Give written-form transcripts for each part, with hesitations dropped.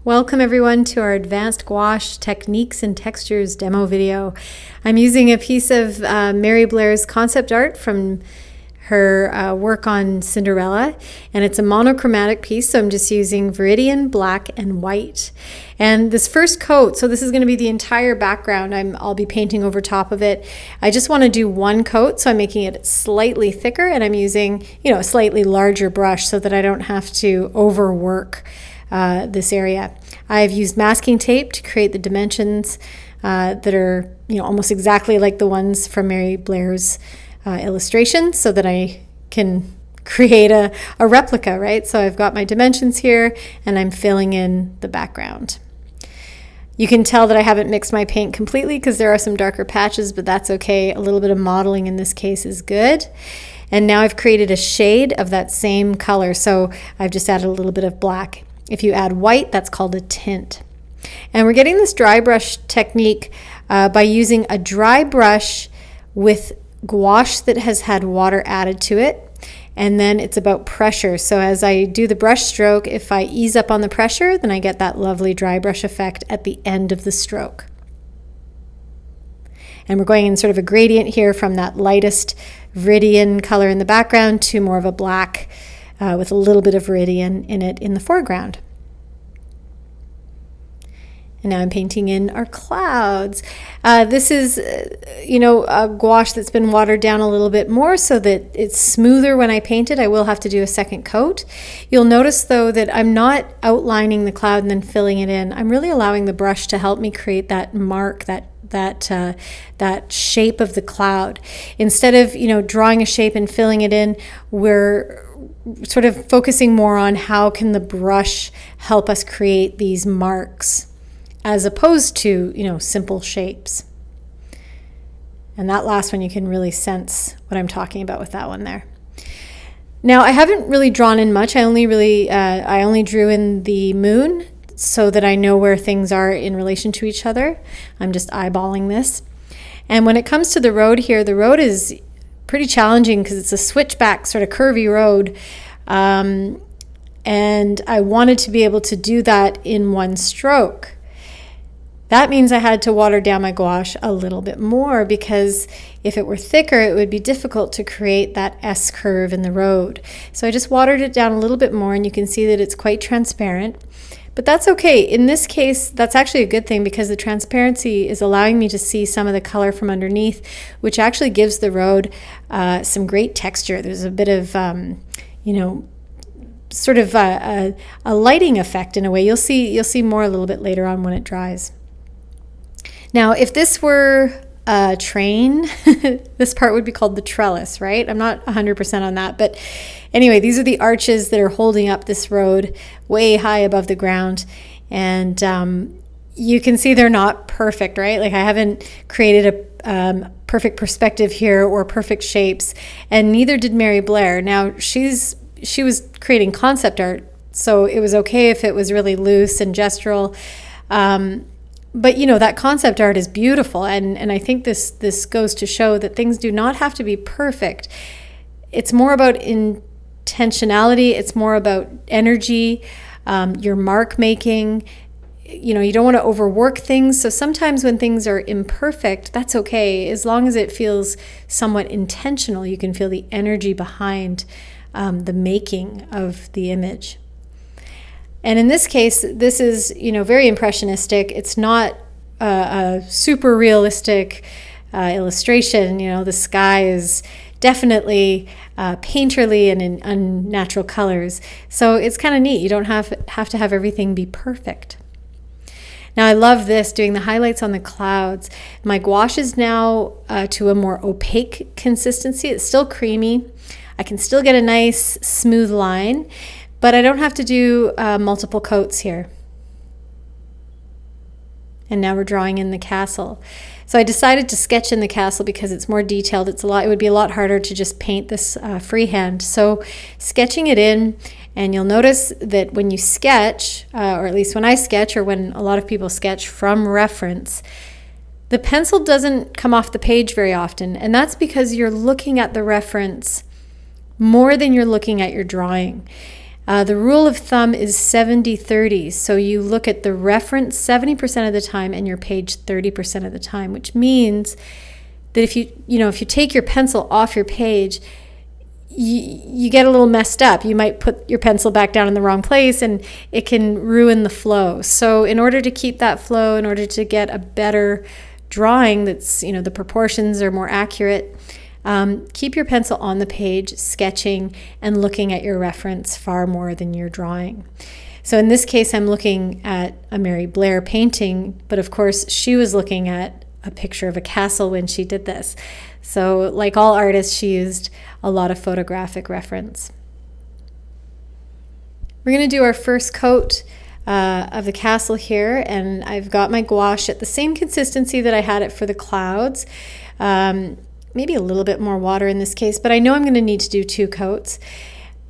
Welcome everyone to our advanced gouache techniques and textures demo video. I'm using a piece of Mary Blair's concept art from her work on Cinderella, and it's a monochromatic piece, so I'm just using Viridian, black, and white. And this first coat, so this is going to be the entire background, I'll be painting over top of it. I just want to do one coat, so I'm making it slightly thicker, and I'm using, a slightly larger brush so that I don't have to overwork this area. I've used masking tape to create the dimensions that are almost exactly like the ones from Mary Blair's illustration, so that I can create a replica, right? So I've got my dimensions here and I'm filling in the background. You can tell that I haven't mixed my paint completely because there are some darker patches, but that's okay. A little bit of modeling in this case is good. And now I've created a shade of that same color, so I've just added a little bit of black. If you add white, that's called a tint. And we're getting this dry brush technique by using a dry brush with gouache that has had water added to it. And then it's about pressure. So as I do the brush stroke, if I ease up on the pressure, then I get that lovely dry brush effect at the end of the stroke. And we're going in sort of a gradient here from that lightest Viridian color in the background to more of a black with a little bit of Viridian in it in the foreground. And now I'm painting in our clouds. This is, a gouache that's been watered down a little bit more so that it's smoother when I paint it. I will have to do a second coat. You'll notice though that I'm not outlining the cloud and then filling it in. I'm really allowing the brush to help me create that mark, that shape of the cloud. Instead of, drawing a shape and filling it in, we're sort of focusing more on how can the brush help us create these marks, as opposed to, simple shapes. And that last one, you can really sense what I'm talking about with that one there. Now, I haven't really drawn in much. I only drew in the moon so that I know where things are in relation to each other. I'm just eyeballing this. And when it comes to the road here, the road is pretty challenging because it's a switchback, sort of curvy road. And I wanted to be able to do that in one stroke. That means I had to water down my gouache a little bit more, because if it were thicker, it would be difficult to create that S curve in the road. So I just watered it down a little bit more, and you can see that it's quite transparent. But that's okay. In this case, that's actually a good thing, because the transparency is allowing me to see some of the color from underneath, which actually gives the road some great texture. There's a bit of, sort of a lighting effect in a way. You'll see more a little bit later on when it dries. Now, if this were a train, this part would be called the trellis, right? I'm not 100% on that, but anyway, these are the arches that are holding up this road way high above the ground, and you can see they're not perfect, right? Like, I haven't created a perfect perspective here or perfect shapes, and neither did Mary Blair. Now, she was creating concept art, so it was okay if it was really loose and gestural. But that concept art is beautiful, and I think this goes to show that things do not have to be perfect. It's more about intentionality. It's more about energy, your mark making. You don't want to overwork things. So sometimes when things are imperfect, that's okay. As long as it feels somewhat intentional, you can feel the energy behind the making of the image. And in this case, this is, very impressionistic. It's not a super realistic illustration. The sky is definitely painterly and in unnatural colors. So it's kind of neat. You don't have to have everything be perfect. Now, I love this, doing the highlights on the clouds. My gouache is now to a more opaque consistency. It's still creamy. I can still get a nice smooth line, but I don't have to do multiple coats here. And now we're drawing in the castle. So I decided to sketch in the castle because it's more detailed. It would be a lot harder to just paint this freehand. So sketching it in, and you'll notice that when you sketch, or at least when I sketch, or when a lot of people sketch from reference, the pencil doesn't come off the page very often. And that's because you're looking at the reference more than you're looking at your drawing. The rule of thumb is 70-30. So you look at the reference 70% of the time and your page 30% of the time, which means that if you take your pencil off your page, you get a little messed up. You might put your pencil back down in the wrong place and it can ruin the flow. So in order to keep that flow, in order to get a better drawing that's, the proportions are more accurate, keep your pencil on the page, sketching and looking at your reference far more than your drawing. So in this case, I'm looking at a Mary Blair painting, but of course she was looking at a picture of a castle when she did this. So like all artists, she used a lot of photographic reference. We're going to do our first coat of the castle here, and I've got my gouache at the same consistency that I had it for the clouds. Maybe a little bit more water in this case, but I know I'm going to need to do 2 coats.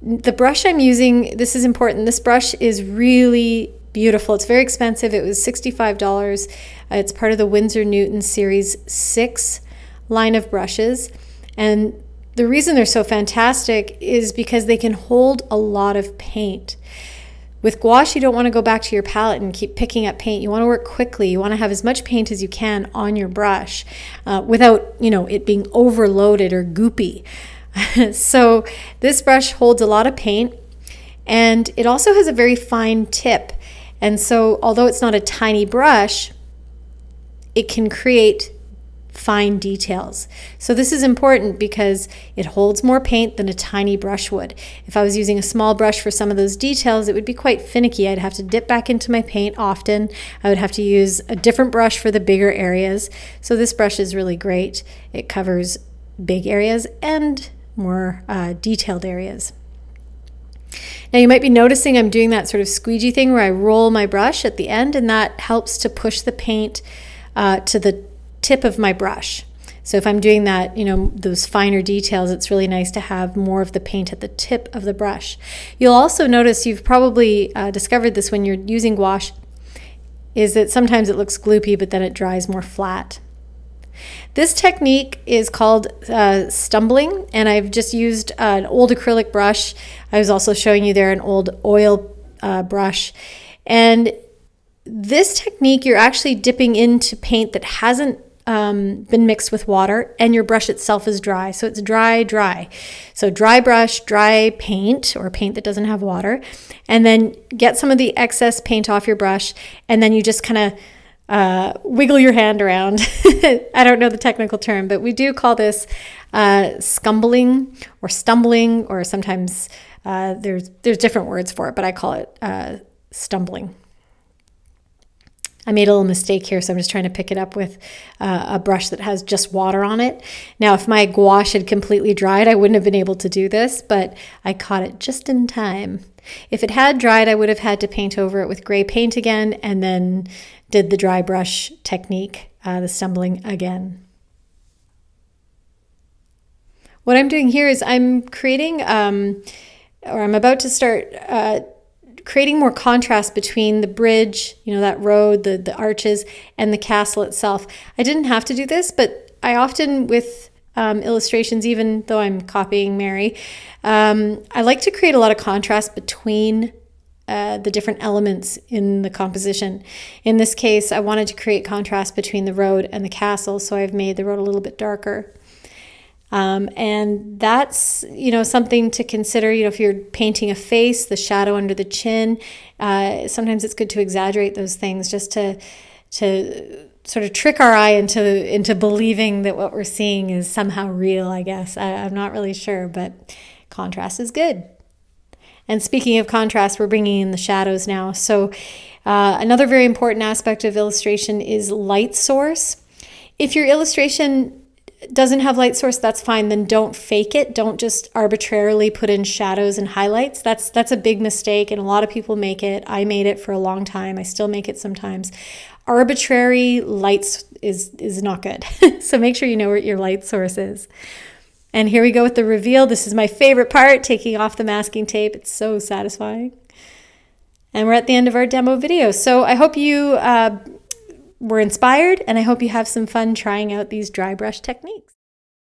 The brush I'm using, this is important, this brush is really beautiful. It's very expensive. It was $65. It's part of the Winsor Newton Series 6 line of brushes. And the reason they're so fantastic is because they can hold a lot of paint. With gouache, you don't want to go back to your palette and keep picking up paint. You want to work quickly. You want to have as much paint as you can on your brush without, it being overloaded or goopy. So this brush holds a lot of paint, and it also has a very fine tip. And so although it's not a tiny brush, it can create fine details. So this is important because it holds more paint than a tiny brush would. If I was using a small brush for some of those details, it would be quite finicky. I'd have to dip back into my paint often. I would have to use a different brush for the bigger areas. So this brush is really great. It covers big areas and more detailed areas. Now you might be noticing I'm doing that sort of squeegee thing where I roll my brush at the end, and that helps to push the paint to the tip of my brush. So if I'm doing that, those finer details, it's really nice to have more of the paint at the tip of the brush. You'll also notice, you've probably discovered this when you're using gouache, is that sometimes it looks gloopy, but then it dries more flat. This technique is called Scumbling, and I've just used an old acrylic brush. I was also showing you there an old oil brush. And this technique, you're actually dipping into paint that hasn't been mixed with water, and your brush itself is dry. So it's dry. So dry brush, dry paint, or paint that doesn't have water, and then get some of the excess paint off your brush, and then you just kind of wiggle your hand around. I don't know the technical term, but we do call this scumbling or stumbling, or sometimes there's different words for it, but I call it stumbling. I made a little mistake here, so I'm just trying to pick it up with a brush that has just water on it. Now, if my gouache had completely dried, I wouldn't have been able to do this, but I caught it just in time. If it had dried, I would have had to paint over it with gray paint again, and then did the dry brush technique, the stumbling again. What I'm doing here is I'm creating, or I'm about to start creating more contrast between the bridge, that road, the arches, and the castle itself. I didn't have to do this, but I often, with illustrations, even though I'm copying Mary, I like to create a lot of contrast between the different elements in the composition. In this case, I wanted to create contrast between the road and the castle, so I've made the road a little bit darker. And that's, something to consider, if you're painting a face, the shadow under the chin, sometimes it's good to exaggerate those things just to sort of trick our eye into believing that what we're seeing is somehow real, I guess. I'm not really sure, but contrast is good. And speaking of contrast, we're bringing in the shadows now. So another very important aspect of illustration is light source. If your illustration doesn't have light source, that's fine. Then don't fake it. Don't just arbitrarily put in shadows and highlights. That's a big mistake, and a lot of people make it. I made it for a long time. I still make it sometimes. Arbitrary lights is not good. So make sure you know what your light source is. And here we go with the reveal. This is my favorite part, taking off the masking tape. It's so satisfying. And we're at the end of our demo video. So I hope you were inspired, and I hope you have some fun trying out these dry brush techniques.